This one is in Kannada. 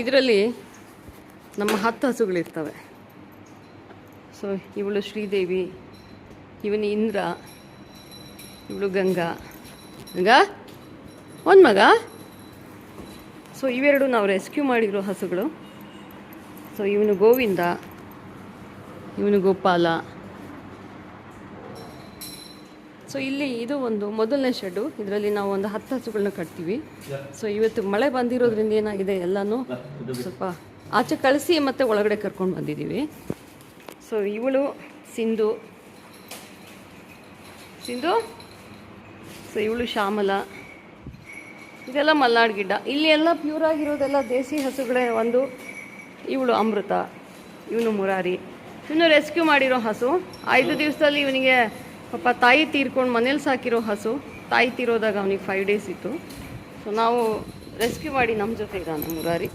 ಇದರಲ್ಲಿ ನಮ್ಮ 10 ಹಸುಗಳಿರ್ತವೆ. ಸೊ ಇವಳು ಶ್ರೀದೇವಿ, ಇವನು ಇಂದ್ರ, ಇವಳು ಗಂಗಾ ಒಂದು ಮಗ. ಸೊ ಇವೆರಡು ನಾವು ರೆಸ್ಕ್ಯೂ ಮಾಡಿರೋ ಹಸುಗಳು. ಸೊ ಇವನು ಗೋವಿಂದ, ಇವನು ಗೋಪಾಲ. ಸೊ ಇಲ್ಲಿ ಇದು ಒಂದು ಮೊದಲನೇ ಶೆಡ್ಡು. ಇದರಲ್ಲಿ ನಾವು ಒಂದು 10 ಹಸುಗಳನ್ನ ಕಟ್ತೀವಿ. ಸೊ ಇವತ್ತು ಮಳೆ ಬಂದಿರೋದ್ರಿಂದ ಏನಾಗಿದೆ, ಎಲ್ಲನೂ ಸ್ವಲ್ಪ ಆಚೆ ಕಳಿಸಿ ಮತ್ತು ಒಳಗಡೆ ಕರ್ಕೊಂಡು ಬಂದಿದ್ದೀವಿ. ಸೊ ಇವಳು ಸಿಂಧು. ಸೊ ಇವಳು ಶ್ಯಾಮಲ. ಇದೆಲ್ಲ ಮಲ್ನಾಡ್ ಗಿಡ್ಡ. ಇಲ್ಲಿ ಎಲ್ಲ ಪ್ಯೂರ್ ಆಗಿರೋದೆಲ್ಲ ದೇಸಿ ಹಸುಗಳೇ. ಒಂದು ಇವಳು ಅಮೃತ, ಇವನು ಮುರಾರಿ. ಇವನು ರೆಸ್ಕ್ಯೂ ಮಾಡಿರೋ ಹಸು. 5 ದಿವಸದಲ್ಲಿ ಇವನಿಗೆ ಪಾಪ ತಾಯಿ ತೀರ್ಕೊಂಡು ಮನೇಲಿ ಸಾಕಿರೋ ಹಸು. ತಾಯಿ ತೀರೋದಾಗ ಅವನಿಗೆ 5 ಡೇಸ್ ಇತ್ತು. ಸೊ ನಾವು ರೆಸ್ಕ್ಯೂ ಮಾಡಿ ನಮ್ಮ ಜೊತೆ ಇದ್ದಾನೆ ಮುರಾರಿ.